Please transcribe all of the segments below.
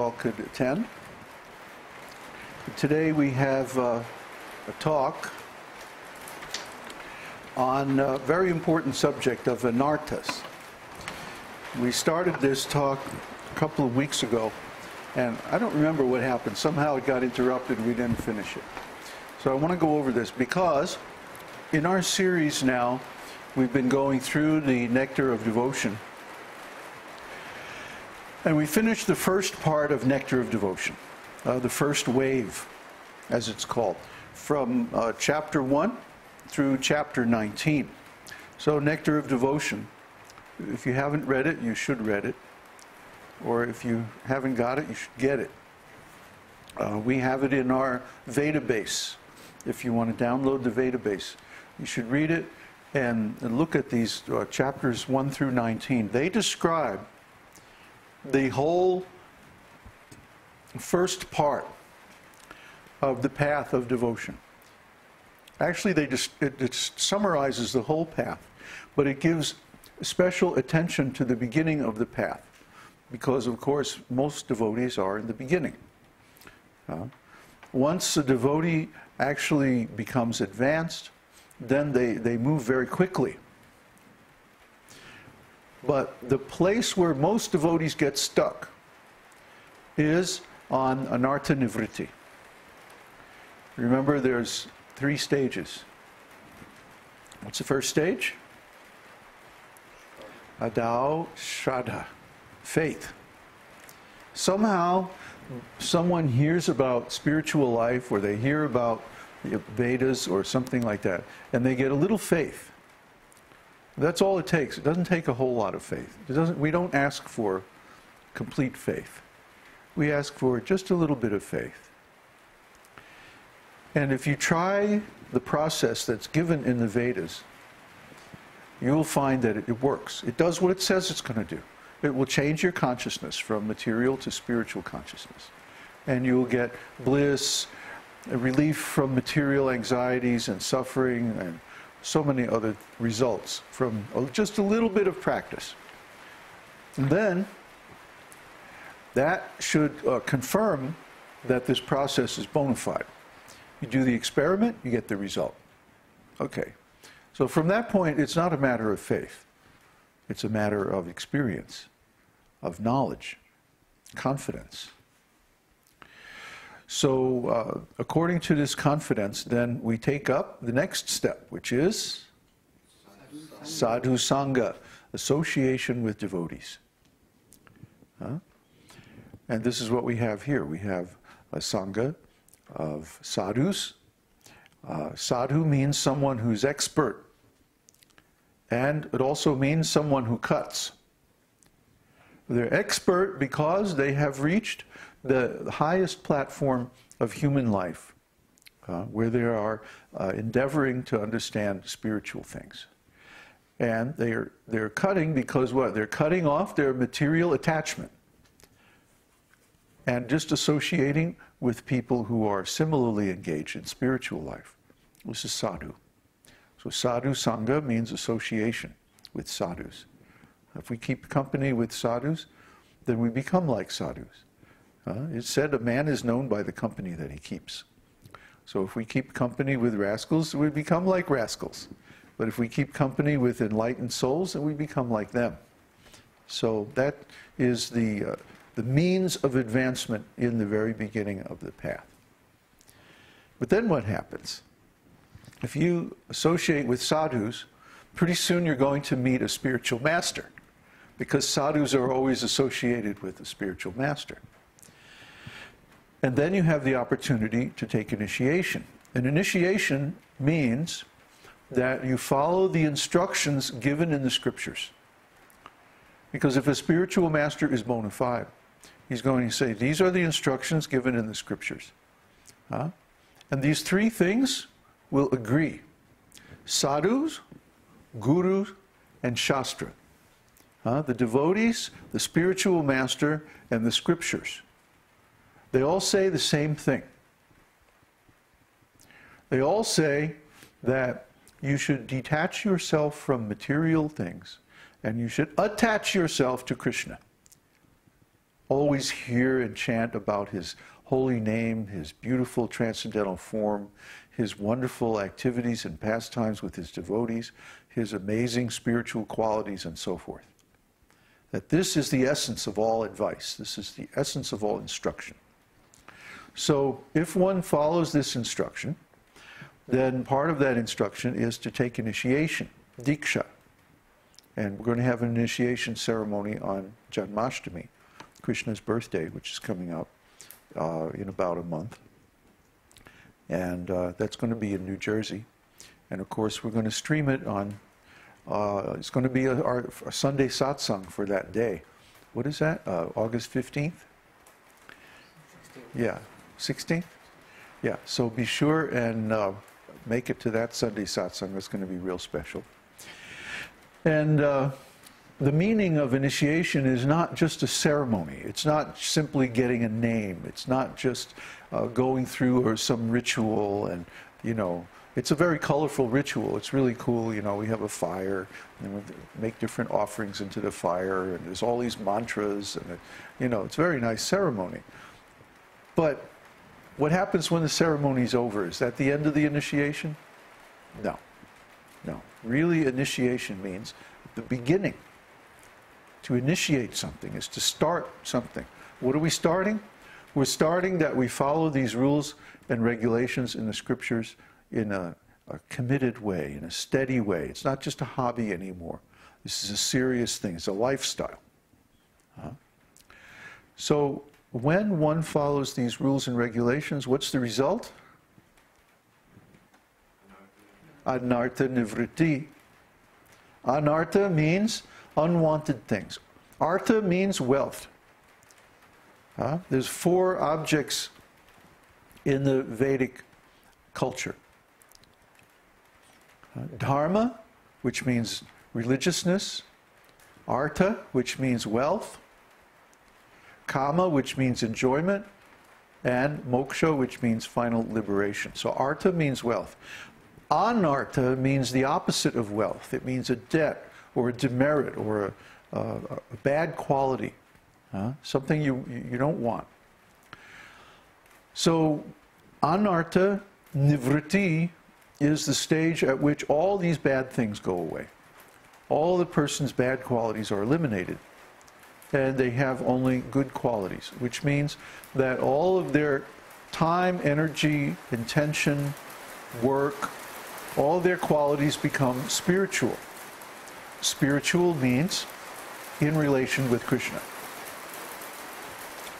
all could attend. Today we have a talk on a very important subject of Anarthas. We started this talk a couple of weeks ago, and I don't remember what happened. Somehow it got interrupted and we didn't finish it. So I want to go over this because in our series now, we've been going through the Nectar of Devotion. And we finished the first part of Nectar of Devotion, the first wave, as it's called, from chapter 1 through chapter 19. So Nectar of Devotion, if you haven't read it, you should read it. Or if you haven't got it, you should get it. We have it in our Vedābase. If you want to download the Vedābase, you should read it and look at these chapters 1 through 19. They describe the whole first part of the path of devotion. Actually, it summarizes the whole path, but it gives special attention to the beginning of the path, because, of course, most devotees are in the beginning. Once a devotee actually becomes advanced, then they move very quickly. But the place where most devotees get stuck is on anartha nivritti. Remember, there's 3 stages. What's the first stage? Adau Shraddha, faith. Somehow, someone hears about spiritual life, or they hear about the Vedas or something like that, and they get a little faith. That's all it takes. It doesn't take a whole lot of faith. We don't ask for complete faith. We ask for just a little bit of faith. And if you try the process that's given in the Vedas, you'll find that it works. It does what it says it's going to do. It will change your consciousness from material to spiritual consciousness. And you'll get bliss, relief from material anxieties and suffering, and so many other results from just a little bit of practice. And then that should confirm that this process is bona fide. You do the experiment, you get the result. Okay. So from that point, it's not a matter of faith. It's a matter of experience, of knowledge, confidence. So according to this confidence, then we take up the next step, which is sadhu sangha, association with devotees. And this is what we have here. We have a sangha of sadhus. Sadhu means someone who's expert. And it also means someone who cuts. They're expert because they have reached the highest platform of human life, where they are endeavoring to understand spiritual things. And they're cutting because what? They're cutting off their material attachment and just associating with people who are similarly engaged in spiritual life. This is sadhu. So sadhu sangha means association with sadhus. If we keep company with sadhus, then we become like sadhus. It's said a man is known by the company that he keeps. So if we keep company with rascals, we become like rascals. But if we keep company with enlightened souls, then we become like them. So that is the means of advancement in the very beginning of the path. But then what happens? If you associate with sadhus, pretty soon you're going to meet a spiritual master, because sadhus are always associated with a spiritual master. And then you have the opportunity to take initiation. And initiation means that you follow the instructions given in the scriptures. Because if a spiritual master is bona fide, he's going to say, these are the instructions given in the scriptures. And these 3 things will agree. Sadhus, gurus, and shastra. The devotees, the spiritual master, and the scriptures. They all say the same thing. They all say that you should detach yourself from material things and you should attach yourself to Krishna. always hear and chant about his holy name, his beautiful transcendental form, his wonderful activities and pastimes with his devotees, his amazing spiritual qualities, and so forth. That this is the essence of all advice. This is the essence of all instruction. So if one follows this instruction, then part of that instruction is to take initiation, diksha. And we're going to have an initiation ceremony on Janmashtami, Krishna's birthday, which is coming up in about a month. And that's going to be in New Jersey. And of course, we're going to stream it on, it's going to be a Sunday satsang for that day. What is that? August 15th? 16th. Yeah, 16th? Yeah, so be sure and make it to that Sunday satsang. It's going to be real special. And the meaning of initiation is not just a ceremony. It's not simply getting a name. It's not just going through or some ritual and, you know, it's a very colorful ritual. It's really cool. You know, we have a fire and we make different offerings into the fire and there's all these mantras and, you know, it's a very nice ceremony. But what happens when the ceremony's over? Is that the end of the initiation? No. No. Really, initiation means the beginning. To initiate something is to start something. What are we starting? We're starting that we follow these rules and regulations in the scriptures in a committed way, in a steady way. It's not just a hobby anymore. This is a serious thing. It's a lifestyle. So when one follows these rules and regulations, what's the result? Anartha nivritti. Anartha means unwanted things. Artha means wealth. There's 4 objects in the Vedic culture. Dharma, which means religiousness. Artha, which means wealth. Kama, which means enjoyment. And moksha, which means final liberation. So artha means wealth. Anartha means the opposite of wealth. It means a debt or a demerit or a bad quality, something you don't want. So anartha nivritti is the stage at which all these bad things go away. All the person's bad qualities are eliminated and they have only good qualities, which means that all of their time, energy, intention, work, all their qualities become spiritual. Spiritual means in relation with Krishna.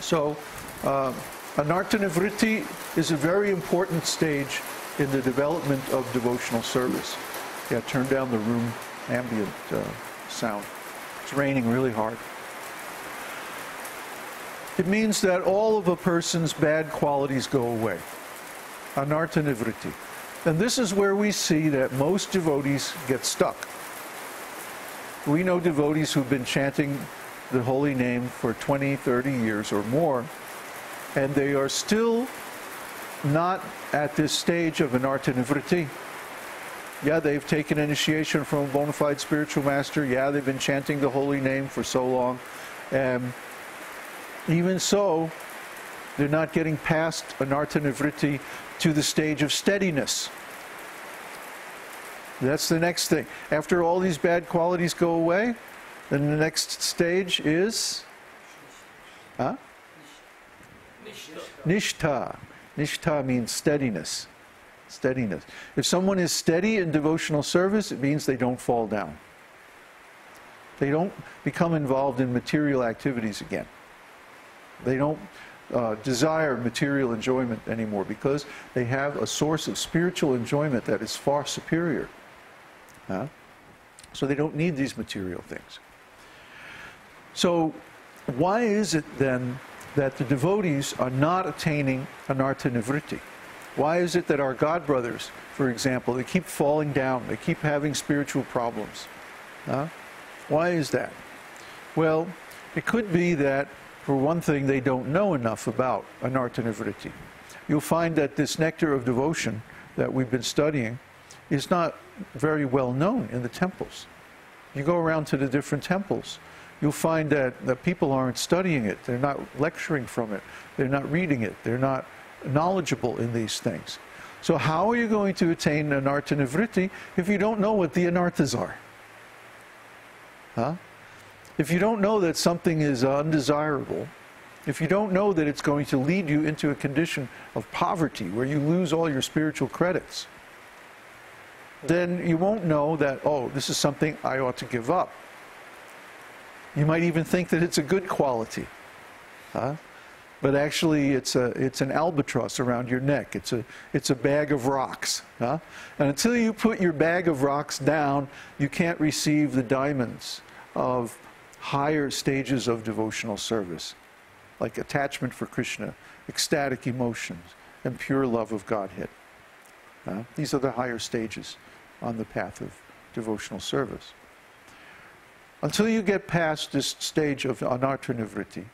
So, anartha nivritti is a very important stage in the development of devotional service. Yeah, turn down the room ambient sound. It's raining really hard. It means that all of a person's bad qualities go away. Anartha nivritti. And this is where we see that most devotees get stuck. We know devotees who've been chanting the holy name for 20, 30 years or more, and they are still not at this stage of anartha nivritti. Yeah, they've taken initiation from a bona fide spiritual master. Yeah, they've been chanting the holy name for so long. And even so, they're not getting past anartha nivritti to the stage of steadiness. That's the next thing. After all these bad qualities go away, then the next stage is nishtha. Nishtha means steadiness. Steadiness. If someone is steady in devotional service, it means they don't fall down. They don't become involved in material activities again. They don't desire material enjoyment anymore because they have a source of spiritual enjoyment that is far superior. So they don't need these material things. So why is it then that the devotees are not attaining anartha nivritti? Why is it that our God brothers, for example, they keep falling down, they keep having spiritual problems? Why is that? Well, it could be that, for one thing, they don't know enough about anartha nivritti. You'll find that this nectar of devotion that we've been studying is not very well known in the temples. You go around to the different temples, you'll find that people aren't studying it. They're not lecturing from it. They're not reading it. They're not knowledgeable in these things. So how are you going to attain anartha nivritti if you don't know what the anarthas are? Huh? If you don't know that something is undesirable, if you don't know that it's going to lead you into a condition of poverty where you lose all your spiritual credits, then you won't know that, oh, this is something I ought to give up. You might even think that it's a good quality. Huh? But actually it's an albatross around your neck. It's a bag of rocks. Huh? And until you put your bag of rocks down, you can't receive the diamonds of higher stages of devotional service, like attachment for Krishna, ecstatic emotions, and pure love of Godhead. These are the higher stages on the path of devotional service. Until you get past this stage of anartha nivritti,